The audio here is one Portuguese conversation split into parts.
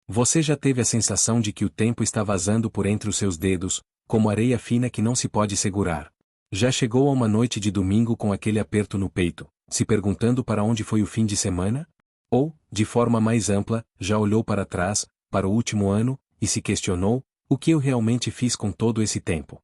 Você já teve a sensação de que o tempo está vazando por entre os seus dedos, como areia fina que não se pode segurar? Já chegou a uma noite de domingo com aquele aperto no peito, se perguntando para onde foi o fim de semana? Ou, de forma mais ampla, já olhou para trás, para o último ano, e se questionou: o que eu realmente fiz com todo esse tempo?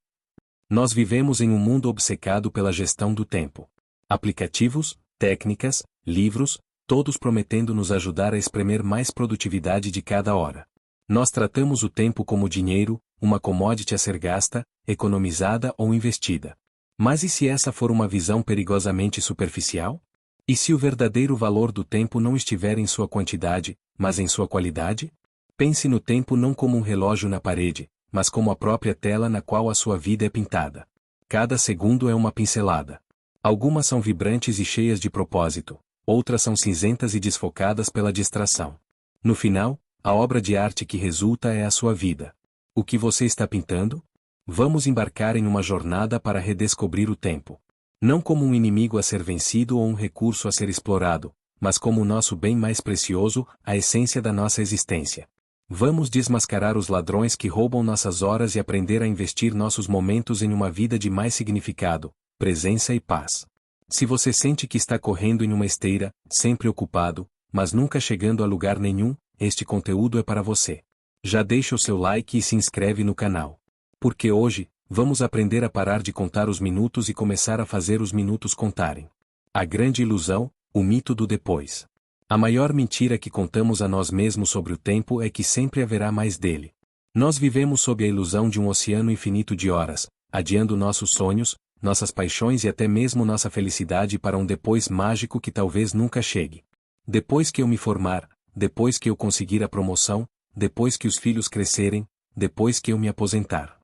Nós vivemos em um mundo obcecado pela gestão do tempo. Aplicativos, técnicas, livros, todos prometendo nos ajudar a espremer mais produtividade de cada hora. Nós tratamos o tempo como dinheiro, uma commodity a ser gasta, economizada ou investida. Mas e se essa for uma visão perigosamente superficial? E se o verdadeiro valor do tempo não estiver em sua quantidade, mas em sua qualidade? Pense no tempo não como um relógio na parede, mas como a própria tela na qual a sua vida é pintada. Cada segundo é uma pincelada. Algumas são vibrantes e cheias de propósito, outras são cinzentas e desfocadas pela distração. No final, a obra de arte que resulta é a sua vida. O que você está pintando? Vamos embarcar em uma jornada para redescobrir o tempo. Não como um inimigo a ser vencido ou um recurso a ser explorado, mas como o nosso bem mais precioso, a essência da nossa existência. Vamos desmascarar os ladrões que roubam nossas horas e aprender a investir nossos momentos em uma vida de mais significado, presença e paz. Se você sente que está correndo em uma esteira, sempre ocupado, mas nunca chegando a lugar nenhum, este conteúdo é para você. Já deixa o seu like e se inscreve no canal. Porque hoje, vamos aprender a parar de contar os minutos e começar a fazer os minutos contarem. A grande ilusão, o mito do depois. A maior mentira que contamos a nós mesmos sobre o tempo é que sempre haverá mais dele. Nós vivemos sob a ilusão de um oceano infinito de horas, adiando nossos sonhos, nossas paixões e até mesmo nossa felicidade para um depois mágico que talvez nunca chegue. Depois que eu me formar, depois que eu conseguir a promoção, depois que os filhos crescerem, depois que eu me aposentar.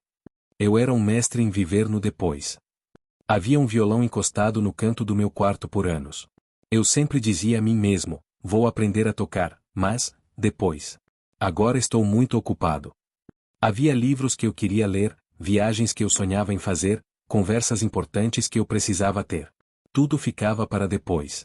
Eu era um mestre em viver no depois. Havia um violão encostado no canto do meu quarto por anos. Eu sempre dizia a mim mesmo: vou aprender a tocar, mas, depois. Agora estou muito ocupado. Havia livros que eu queria ler, viagens que eu sonhava em fazer, conversas importantes que eu precisava ter. Tudo ficava para depois.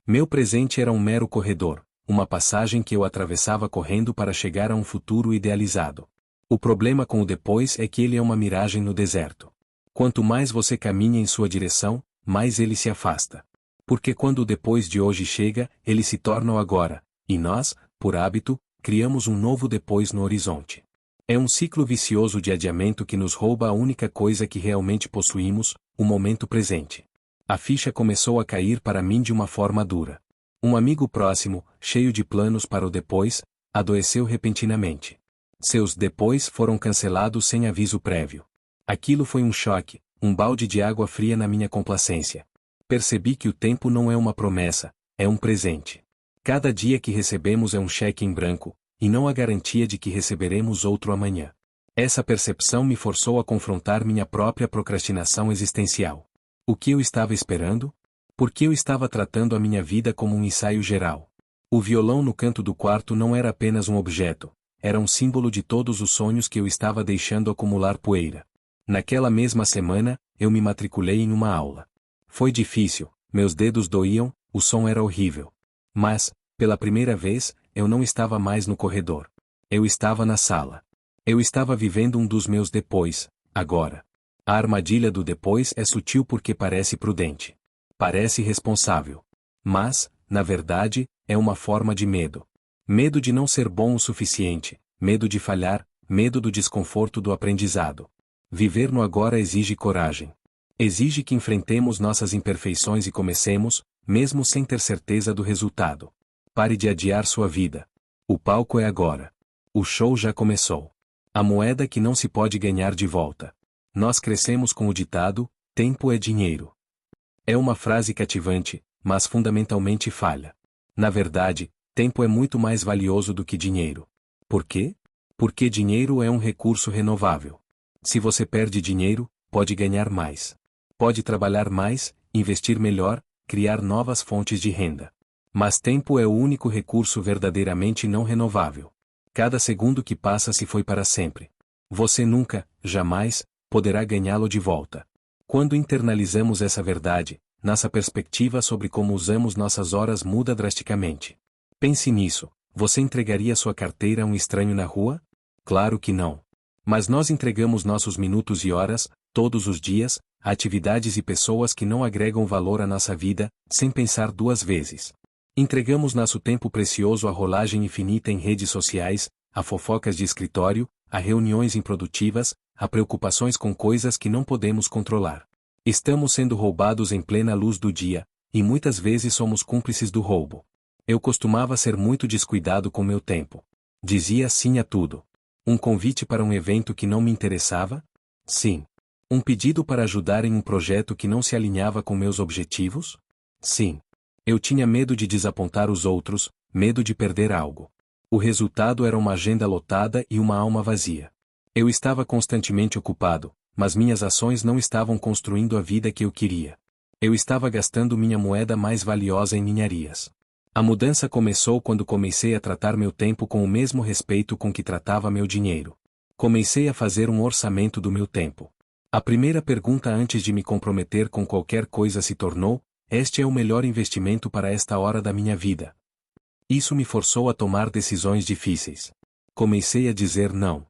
Meu presente era um mero corredor, uma passagem que eu atravessava correndo para chegar a um futuro idealizado. O problema com o depois é que ele é uma miragem no deserto. Quanto mais você caminha em sua direção, mais ele se afasta. Porque quando o depois de hoje chega, ele se torna o agora, e nós, por hábito, criamos um novo depois no horizonte. É um ciclo vicioso de adiamento que nos rouba a única coisa que realmente possuímos, o momento presente. A ficha começou a cair para mim de uma forma dura. Um amigo próximo, cheio de planos para o depois, adoeceu repentinamente. Seus depois foram cancelados sem aviso prévio. Aquilo foi um choque, um balde de água fria na minha complacência. Percebi que o tempo não é uma promessa, é um presente. Cada dia que recebemos é um cheque em branco, e não a garantia de que receberemos outro amanhã. Essa percepção me forçou a confrontar minha própria procrastinação existencial. O que eu estava esperando? Por que eu estava tratando a minha vida como um ensaio geral? O violão no canto do quarto não era apenas um objeto, era um símbolo de todos os sonhos que eu estava deixando acumular poeira. Naquela mesma semana, eu me matriculei em uma aula. Foi difícil, meus dedos doíam, o som era horrível. Mas, pela primeira vez, eu não estava mais no corredor. Eu estava na sala. Eu estava vivendo um dos meus depois, agora. A armadilha do depois é sutil porque parece prudente. Parece responsável. Mas, na verdade, é uma forma de medo. Medo de não ser bom o suficiente, medo de falhar, medo do desconforto do aprendizado. Viver no agora exige coragem. Exige que enfrentemos nossas imperfeições e comecemos, mesmo sem ter certeza do resultado. Pare de adiar sua vida. O palco é agora. O show já começou. A moeda que não se pode ganhar de volta. Nós crescemos com o ditado: tempo é dinheiro. É uma frase cativante, mas fundamentalmente falha. Na verdade, tempo é muito mais valioso do que dinheiro. Por quê? Porque dinheiro é um recurso renovável. Se você perde dinheiro, pode ganhar mais. Pode trabalhar mais, investir melhor, criar novas fontes de renda. Mas tempo é o único recurso verdadeiramente não renovável. Cada segundo que passa se foi para sempre. Você nunca, jamais, poderá ganhá-lo de volta. Quando internalizamos essa verdade, nossa perspectiva sobre como usamos nossas horas muda drasticamente. Pense nisso, Você entregaria sua carteira a um estranho na rua? Claro que não. Mas nós entregamos nossos minutos e horas, todos os dias, a atividades e pessoas que não agregam valor à nossa vida, sem pensar duas vezes. Entregamos nosso tempo precioso à rolagem infinita em redes sociais, a fofocas de escritório, a reuniões improdutivas, a preocupações com coisas que não podemos controlar. Estamos sendo roubados em plena luz do dia, e muitas vezes somos cúmplices do roubo. Eu costumava ser muito descuidado com meu tempo. Dizia sim a tudo. Um convite para um evento que não me interessava? Sim. Um pedido para ajudar em um projeto que não se alinhava com meus objetivos? Sim. Eu tinha medo de desapontar os outros, medo de perder algo. O resultado era uma agenda lotada e uma alma vazia. Eu estava constantemente ocupado, mas minhas ações não estavam construindo a vida que eu queria. Eu estava gastando minha moeda mais valiosa em ninharias. A mudança começou quando comecei a tratar meu tempo com o mesmo respeito com que tratava meu dinheiro. Comecei a fazer um orçamento do meu tempo. A primeira pergunta antes de me comprometer com qualquer coisa se tornou: este é o melhor investimento para esta hora da minha vida? Isso me forçou a tomar decisões difíceis. Comecei a dizer não.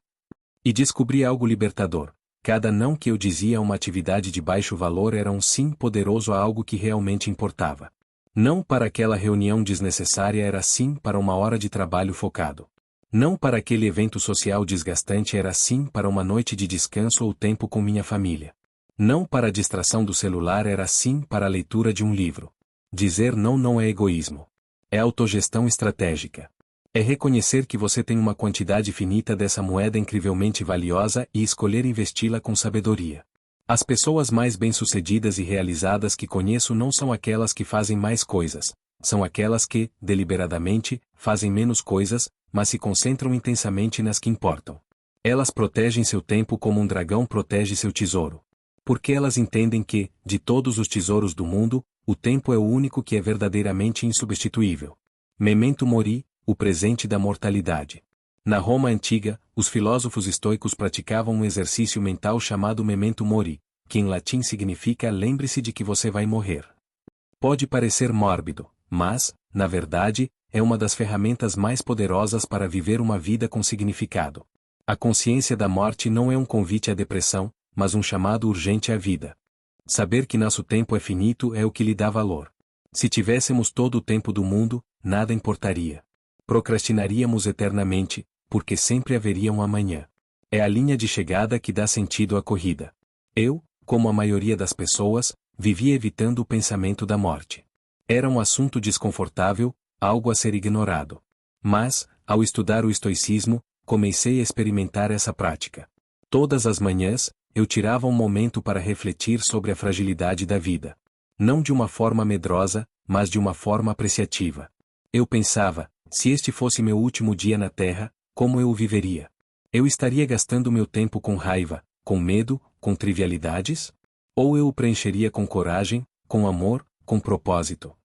E descobri algo libertador. Cada não que eu dizia a uma atividade de baixo valor era um sim poderoso a algo que realmente importava. Não para aquela reunião desnecessária era sim para uma hora de trabalho focado. Não para aquele evento social desgastante era sim para uma noite de descanso ou tempo com minha família. Não para a distração do celular era sim para a leitura de um livro. Dizer não não é egoísmo. É autogestão estratégica. É reconhecer que você tem uma quantidade finita dessa moeda incrivelmente valiosa e escolher investi-la com sabedoria. As pessoas mais bem-sucedidas e realizadas que conheço não são aquelas que fazem mais coisas, são aquelas que, deliberadamente, fazem menos coisas, mas se concentram intensamente nas que importam. Elas protegem seu tempo como um dragão protege seu tesouro. Porque elas entendem que, de todos os tesouros do mundo, o tempo é o único que é verdadeiramente insubstituível. Memento mori, o presente da mortalidade. Na Roma antiga, os filósofos estoicos praticavam um exercício mental chamado memento mori, que em latim significa lembre-se de que você vai morrer. Pode parecer mórbido, mas, na verdade, é uma das ferramentas mais poderosas para viver uma vida com significado. A consciência da morte não é um convite à depressão, mas um chamado urgente à vida. Saber que nosso tempo é finito é o que lhe dá valor. Se tivéssemos todo o tempo do mundo, nada importaria. Procrastinaríamos eternamente, porque sempre haveria um amanhã. É a linha de chegada que dá sentido à corrida. Eu, como a maioria das pessoas, vivia evitando o pensamento da morte. Era um assunto desconfortável, algo a ser ignorado. Mas, ao estudar o estoicismo, comecei a experimentar essa prática. Todas as manhãs, eu tirava um momento para refletir sobre a fragilidade da vida. Não de uma forma medrosa, mas de uma forma apreciativa. Eu pensava, se este fosse meu último dia na Terra, como eu o viveria? Eu estaria gastando meu tempo com raiva, com medo, com trivialidades? Ou eu o preencheria com coragem, com amor, com propósito?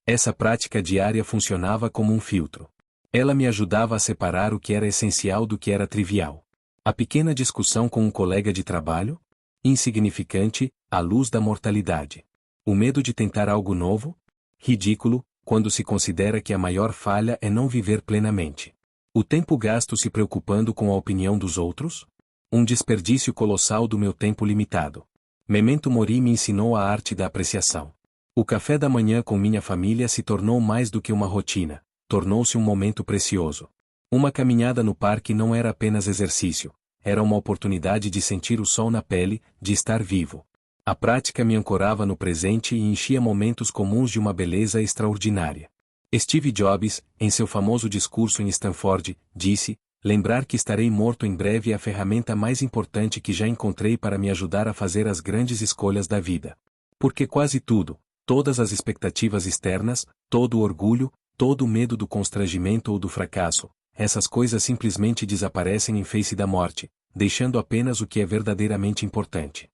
Essa prática diária funcionava como um filtro. Ela me ajudava a separar o que era essencial do que era trivial. A pequena discussão com um colega de trabalho? Insignificante, à luz da mortalidade. O medo de tentar algo novo? Ridículo, quando se considera que a maior falha é não viver plenamente. O tempo gasto se preocupando com a opinião dos outros? Um desperdício colossal do meu tempo limitado. Memento mori me ensinou a arte da apreciação. O café da manhã com minha família se tornou mais do que uma rotina, tornou-se um momento precioso. Uma caminhada no parque não era apenas exercício, era uma oportunidade de sentir o sol na pele, de estar vivo. A prática me ancorava no presente e enchia momentos comuns de uma beleza extraordinária. Steve Jobs, em seu famoso discurso em Stanford, disse: lembrar que estarei morto em breve é a ferramenta mais importante que já encontrei para me ajudar a fazer as grandes escolhas da vida. Porque quase tudo, todas as expectativas externas, todo o orgulho, todo o medo do constrangimento ou do fracasso, essas coisas simplesmente desaparecem em face da morte, deixando apenas o que é verdadeiramente importante.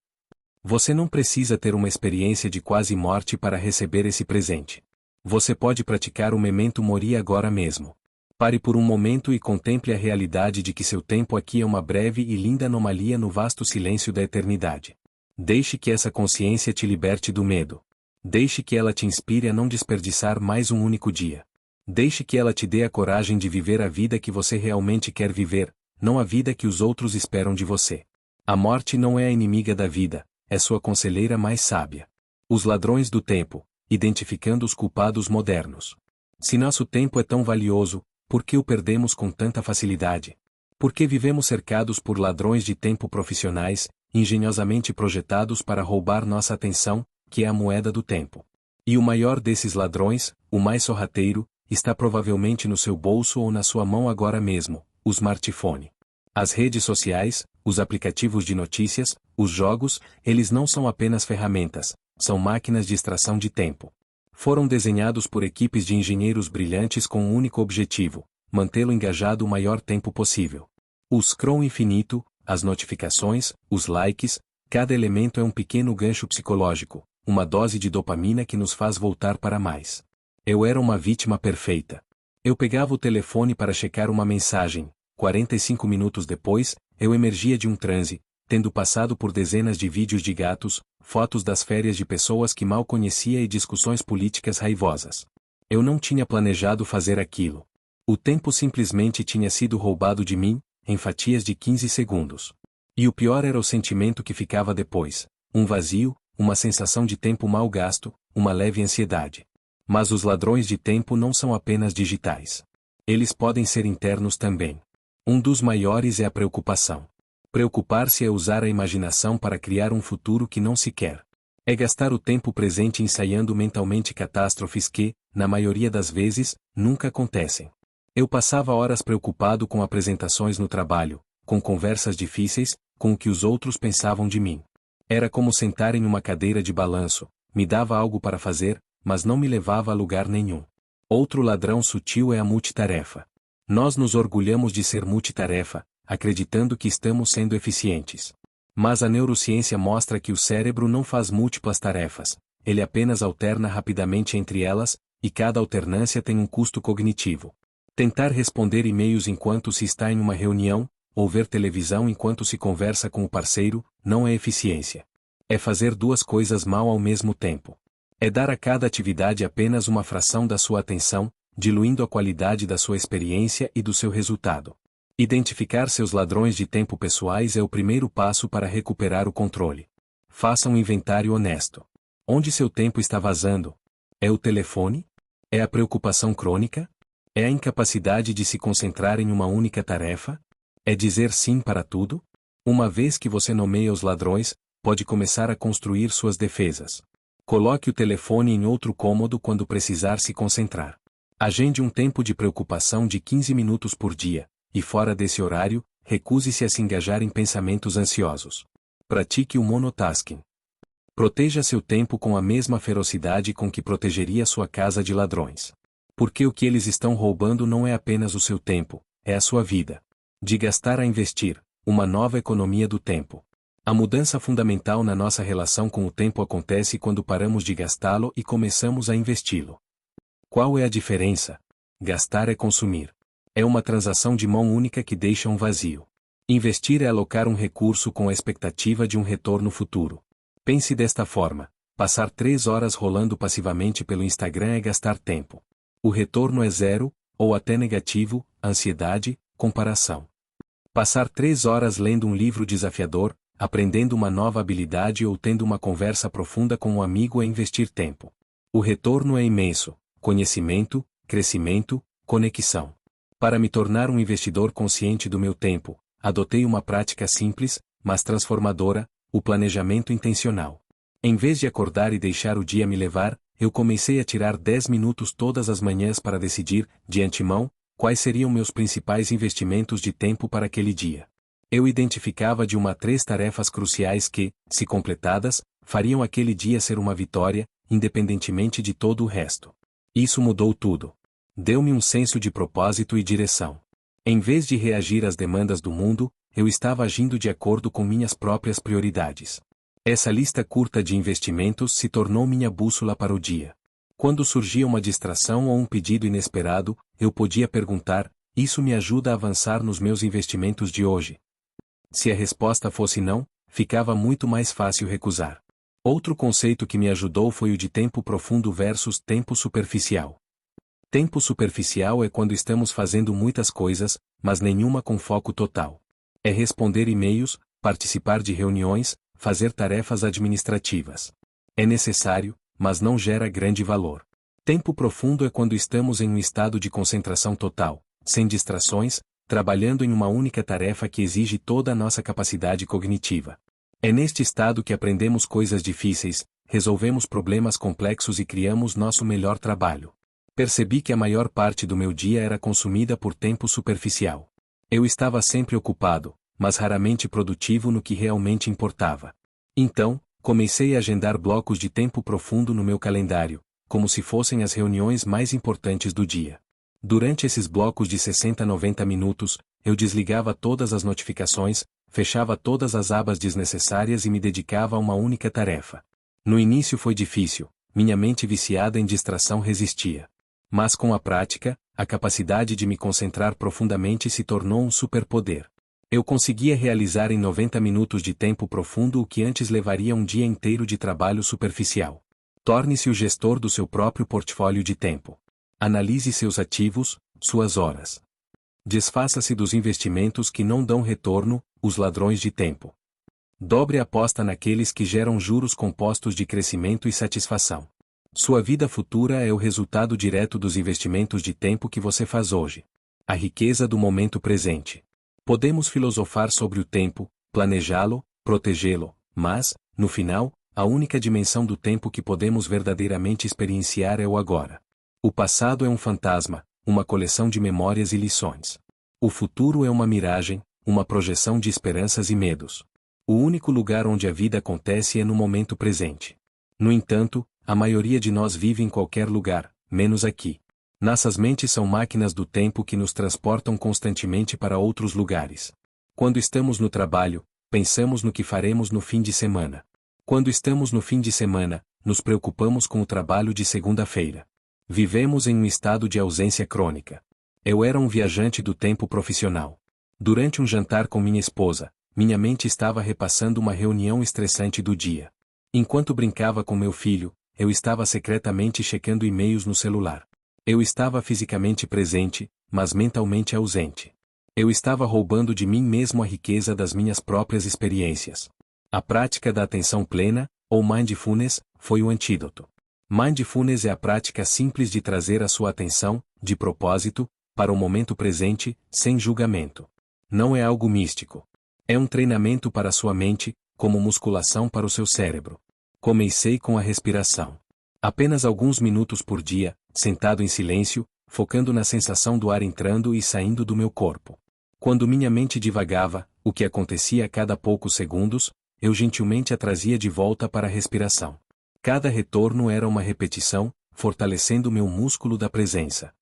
Você não precisa ter uma experiência de quase morte para receber esse presente. Você pode praticar o memento mori agora mesmo. Pare por um momento e contemple a realidade de que seu tempo aqui é uma breve e linda anomalia no vasto silêncio da eternidade. Deixe que essa consciência te liberte do medo. Deixe que ela te inspire a não desperdiçar mais um único dia. Deixe que ela te dê a coragem de viver a vida que você realmente quer viver, não a vida que os outros esperam de você. A morte não é a inimiga da vida, é sua conselheira mais sábia. Os ladrões do tempo, identificando os culpados modernos. Se nosso tempo é tão valioso, por que o perdemos com tanta facilidade? Por que vivemos cercados por ladrões de tempo profissionais, engenhosamente projetados para roubar nossa atenção, que é a moeda do tempo? E o maior desses ladrões, o mais sorrateiro, está provavelmente no seu bolso ou na sua mão agora mesmo, o smartphone. As redes sociais, os aplicativos de notícias, os jogos, eles não são apenas ferramentas, são máquinas de extração de tempo. Foram desenhados por equipes de engenheiros brilhantes com um único objetivo: mantê-lo engajado o maior tempo possível. O scroll infinito, as notificações, os likes, cada elemento é um pequeno gancho psicológico, uma dose de dopamina que nos faz voltar para mais. Eu era uma vítima perfeita. Eu pegava o telefone para checar uma mensagem. 45 minutos depois, eu emergia de um transe, tendo passado por dezenas de vídeos de gatos, fotos das férias de pessoas que mal conhecia e discussões políticas raivosas. Eu não tinha planejado fazer aquilo. O tempo simplesmente tinha sido roubado de mim, em fatias de 15 segundos. E o pior era o sentimento que ficava depois: um vazio, uma sensação de tempo mal gasto, uma leve ansiedade. Mas os ladrões de tempo não são apenas digitais. Eles podem ser internos também. Um dos maiores é a preocupação. Preocupar-se é usar a imaginação para criar um futuro que não se quer. É gastar o tempo presente ensaiando mentalmente catástrofes que, na maioria das vezes, nunca acontecem. Eu passava horas preocupado com apresentações no trabalho, com conversas difíceis, com o que os outros pensavam de mim. Era como sentar em uma cadeira de balanço, me dava algo para fazer, mas não me levava a lugar nenhum. Outro ladrão sutil é a multitarefa. Nós nos orgulhamos de ser multitarefa, acreditando que estamos sendo eficientes. Mas a neurociência mostra que o cérebro não faz múltiplas tarefas, ele apenas alterna rapidamente entre elas, e cada alternância tem um custo cognitivo. Tentar responder e-mails enquanto se está em uma reunião, ou ver televisão enquanto se conversa com o parceiro, não é eficiência. É fazer duas coisas mal ao mesmo tempo. É dar a cada atividade apenas uma fração da sua atenção, diluindo a qualidade da sua experiência e do seu resultado. Identificar seus ladrões de tempo pessoais é o primeiro passo para recuperar o controle. Faça um inventário honesto. Onde seu tempo está vazando? É o telefone? É a preocupação crônica? É a incapacidade de se concentrar em uma única tarefa? É dizer sim para tudo? Uma vez que você nomeia os ladrões, pode começar a construir suas defesas. Coloque o telefone em outro cômodo quando precisar se concentrar. Agende um tempo de preocupação de 15 minutos por dia, e fora desse horário, recuse-se a se engajar em pensamentos ansiosos. Pratique o monotasking. Proteja seu tempo com a mesma ferocidade com que protegeria sua casa de ladrões. Porque o que eles estão roubando não é apenas o seu tempo, é a sua vida. De gastar a investir, uma nova economia do tempo. A mudança fundamental na nossa relação com o tempo acontece quando paramos de gastá-lo e começamos a investi-lo. Qual é a diferença? Gastar é consumir. É uma transação de mão única que deixa um vazio. Investir é alocar um recurso com a expectativa de um retorno futuro. Pense desta forma: passar 3 horas rolando passivamente pelo Instagram é gastar tempo. O retorno é zero, ou até negativo, ansiedade, comparação. Passar 3 horas lendo um livro desafiador, aprendendo uma nova habilidade ou tendo uma conversa profunda com um amigo é investir tempo. O retorno é imenso: conhecimento, crescimento, conexão. Para me tornar um investidor consciente do meu tempo, adotei uma prática simples, mas transformadora: o planejamento intencional. Em vez de acordar e deixar o dia me levar, eu comecei a tirar 10 minutos todas as manhãs para decidir, de antemão, quais seriam meus principais investimentos de tempo para aquele dia. Eu identificava de 1 a 3 tarefas cruciais que, se completadas, fariam aquele dia ser uma vitória, independentemente de todo o resto. Isso mudou tudo. Deu-me um senso de propósito e direção. Em vez de reagir às demandas do mundo, eu estava agindo de acordo com minhas próprias prioridades. Essa lista curta de investimentos se tornou minha bússola para o dia. Quando surgia uma distração ou um pedido inesperado, eu podia perguntar: isso me ajuda a avançar nos meus investimentos de hoje? Se a resposta fosse não, ficava muito mais fácil recusar. Outro conceito que me ajudou foi o de tempo profundo versus tempo superficial. Tempo superficial é quando estamos fazendo muitas coisas, mas nenhuma com foco total. É responder e-mails, participar de reuniões, fazer tarefas administrativas. É necessário, mas não gera grande valor. Tempo profundo é quando estamos em um estado de concentração total, sem distrações, trabalhando em uma única tarefa que exige toda a nossa capacidade cognitiva. É neste estado que aprendemos coisas difíceis, resolvemos problemas complexos e criamos nosso melhor trabalho. Percebi que a maior parte do meu dia era consumida por tempo superficial. Eu estava sempre ocupado, mas raramente produtivo no que realmente importava. Então, comecei a agendar blocos de tempo profundo no meu calendário, como se fossem as reuniões mais importantes do dia. Durante esses blocos de 60 a 90 minutos, eu desligava todas as notificações, fechava todas as abas desnecessárias e me dedicava a uma única tarefa. No início foi difícil, minha mente viciada em distração resistia. Mas com a prática, a capacidade de me concentrar profundamente se tornou um superpoder. Eu conseguia realizar em 90 minutos de tempo profundo o que antes levaria um dia inteiro de trabalho superficial. Torne-se o gestor do seu próprio portfólio de tempo. Analise seus ativos, suas horas. Desfaça-se dos investimentos que não dão retorno, os ladrões de tempo. Dobre a aposta naqueles que geram juros compostos de crescimento e satisfação. Sua vida futura é o resultado direto dos investimentos de tempo que você faz hoje. A riqueza do momento presente. Podemos filosofar sobre o tempo, planejá-lo, protegê-lo, mas, no final, a única dimensão do tempo que podemos verdadeiramente experienciar é o agora. O passado é um fantasma, uma coleção de memórias e lições. O futuro é uma miragem, uma projeção de esperanças e medos. O único lugar onde a vida acontece é no momento presente. No entanto, a maioria de nós vive em qualquer lugar, menos aqui. Nossas mentes são máquinas do tempo que nos transportam constantemente para outros lugares. Quando estamos no trabalho, pensamos no que faremos no fim de semana. Quando estamos no fim de semana, nos preocupamos com o trabalho de segunda-feira. Vivemos em um estado de ausência crônica. Eu era um viajante do tempo profissional. Durante um jantar com minha esposa, minha mente estava repassando uma reunião estressante do dia. Enquanto brincava com meu filho, eu estava secretamente checando e-mails no celular. Eu estava fisicamente presente, mas mentalmente ausente. Eu estava roubando de mim mesmo a riqueza das minhas próprias experiências. A prática da atenção plena, ou mindfulness, foi o antídoto. Mindfulness é a prática simples de trazer a sua atenção, de propósito, para o momento presente, sem julgamento. Não é algo místico. É um treinamento para a sua mente, como musculação para o seu cérebro. Comecei com a respiração. Apenas alguns minutos por dia, sentado em silêncio, focando na sensação do ar entrando e saindo do meu corpo. Quando minha mente divagava, o que acontecia a cada poucos segundos, eu gentilmente a trazia de volta para a respiração. Cada retorno era uma repetição, fortalecendo meu músculo da presença.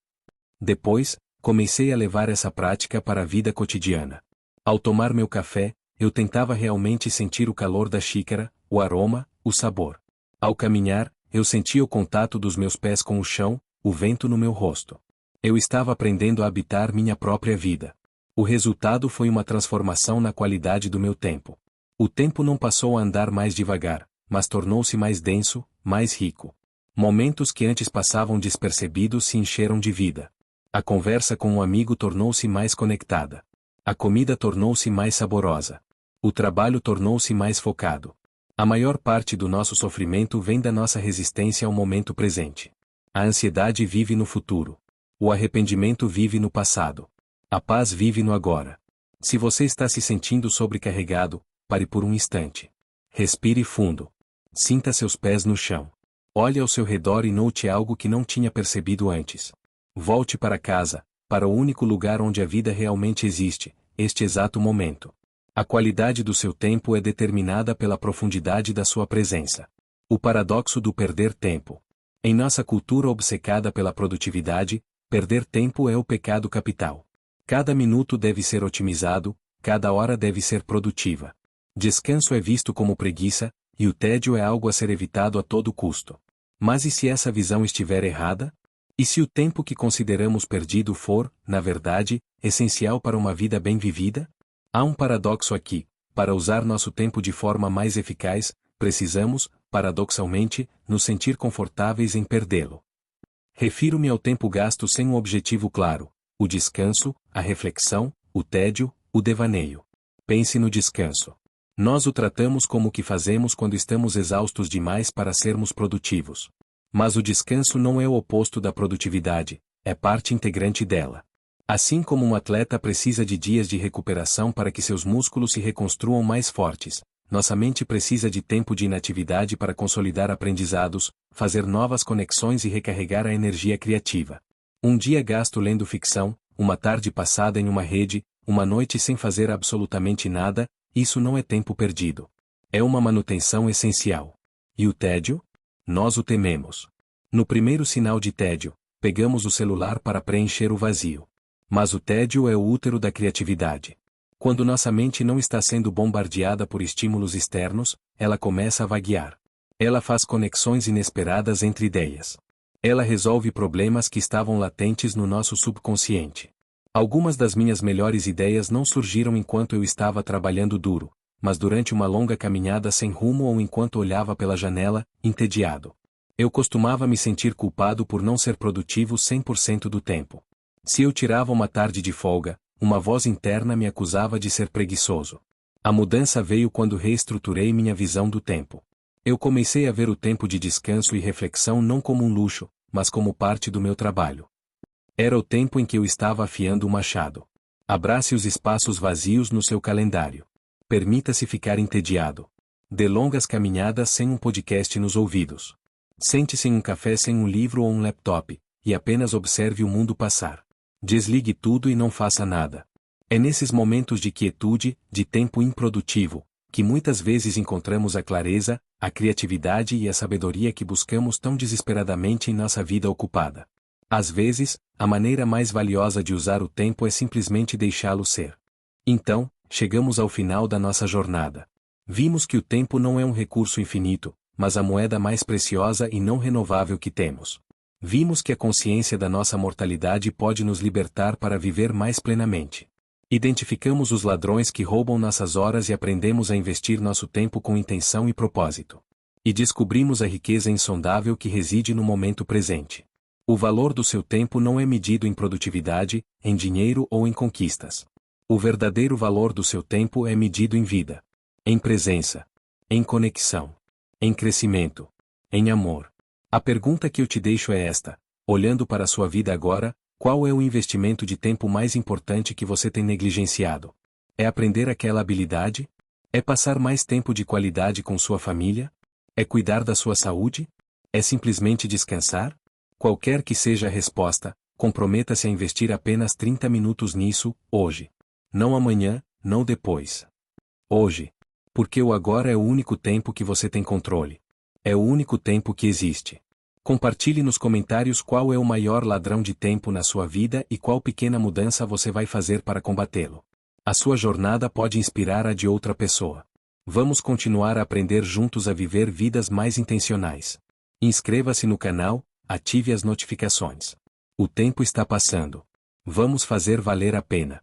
Depois, comecei a levar essa prática para a vida cotidiana. Ao tomar meu café, eu tentava realmente sentir o calor da xícara, o aroma, o sabor. Ao caminhar, eu sentia o contato dos meus pés com o chão, o vento no meu rosto. Eu estava aprendendo a habitar minha própria vida. O resultado foi uma transformação na qualidade do meu tempo. O tempo não passou a andar mais devagar, mas tornou-se mais denso, mais rico. Momentos que antes passavam despercebidos se encheram de vida. A conversa com um amigo tornou-se mais conectada. A comida tornou-se mais saborosa. O trabalho tornou-se mais focado. A maior parte do nosso sofrimento vem da nossa resistência ao momento presente. A ansiedade vive no futuro. O arrependimento vive no passado. A paz vive no agora. Se você está se sentindo sobrecarregado, pare por um instante. Respire fundo. Sinta seus pés no chão. Olhe ao seu redor e note algo que não tinha percebido antes. Volte para casa, para o único lugar onde a vida realmente existe, este exato momento. A qualidade do seu tempo é determinada pela profundidade da sua presença. O paradoxo do perder tempo. Em nossa cultura obcecada pela produtividade, perder tempo é o pecado capital. Cada minuto deve ser otimizado, cada hora deve ser produtiva. Descanso é visto como preguiça, e o tédio é algo a ser evitado a todo custo. Mas e se essa visão estiver errada? E se o tempo que consideramos perdido for, na verdade, essencial para uma vida bem vivida? Há um paradoxo aqui. Para usar nosso tempo de forma mais eficaz, precisamos, paradoxalmente, nos sentir confortáveis em perdê-lo. Refiro-me ao tempo gasto sem um objetivo claro: o descanso, a reflexão, o tédio, o devaneio. Pense no descanso. Nós o tratamos como o que fazemos quando estamos exaustos demais para sermos produtivos. Mas o descanso não é o oposto da produtividade, é parte integrante dela. Assim como um atleta precisa de dias de recuperação para que seus músculos se reconstruam mais fortes, nossa mente precisa de tempo de inatividade para consolidar aprendizados, fazer novas conexões e recarregar a energia criativa. Um dia gasto lendo ficção, uma tarde passada em uma rede, uma noite sem fazer absolutamente nada, isso não é tempo perdido. É uma manutenção essencial. E o tédio? Nós o tememos. No primeiro sinal de tédio, pegamos o celular para preencher o vazio. Mas o tédio é o útero da criatividade. Quando nossa mente não está sendo bombardeada por estímulos externos, ela começa a vaguear. Ela faz conexões inesperadas entre ideias. Ela resolve problemas que estavam latentes no nosso subconsciente. Algumas das minhas melhores ideias não surgiram enquanto eu estava trabalhando duro, mas durante uma longa caminhada sem rumo ou enquanto olhava pela janela, entediado. Eu costumava me sentir culpado por não ser produtivo 100% do tempo. Se eu tirava uma tarde de folga, uma voz interna me acusava de ser preguiçoso. A mudança veio quando reestruturei minha visão do tempo. Eu comecei a ver o tempo de descanso e reflexão não como um luxo, mas como parte do meu trabalho. Era o tempo em que eu estava afiando o machado. Abrace os espaços vazios no seu calendário. Permita-se ficar entediado. Dê longas caminhadas sem um podcast nos ouvidos. Sente-se em um café sem um livro ou um laptop, e apenas observe o mundo passar. Desligue tudo e não faça nada. É nesses momentos de quietude, de tempo improdutivo, que muitas vezes encontramos a clareza, a criatividade e a sabedoria que buscamos tão desesperadamente em nossa vida ocupada. Às vezes, a maneira mais valiosa de usar o tempo é simplesmente deixá-lo ser. Então, chegamos ao final da nossa jornada. Vimos que o tempo não é um recurso infinito, mas a moeda mais preciosa e não renovável que temos. Vimos que a consciência da nossa mortalidade pode nos libertar para viver mais plenamente. Identificamos os ladrões que roubam nossas horas e aprendemos a investir nosso tempo com intenção e propósito. E descobrimos a riqueza insondável que reside no momento presente. O valor do seu tempo não é medido em produtividade, em dinheiro ou em conquistas. O verdadeiro valor do seu tempo é medido em vida, em presença, em conexão, em crescimento, em amor. A pergunta que eu te deixo é esta: olhando para a sua vida agora, qual é o investimento de tempo mais importante que você tem negligenciado? É aprender aquela habilidade? É passar mais tempo de qualidade com sua família? É cuidar da sua saúde? É simplesmente descansar? Qualquer que seja a resposta, comprometa-se a investir apenas 30 minutos nisso, hoje. Não amanhã, não depois. Hoje. Porque o agora é o único tempo que você tem controle. É o único tempo que existe. Compartilhe nos comentários qual é o maior ladrão de tempo na sua vida e qual pequena mudança você vai fazer para combatê-lo. A sua jornada pode inspirar a de outra pessoa. Vamos continuar a aprender juntos a viver vidas mais intencionais. Inscreva-se no canal, ative as notificações. O tempo está passando. Vamos fazer valer a pena.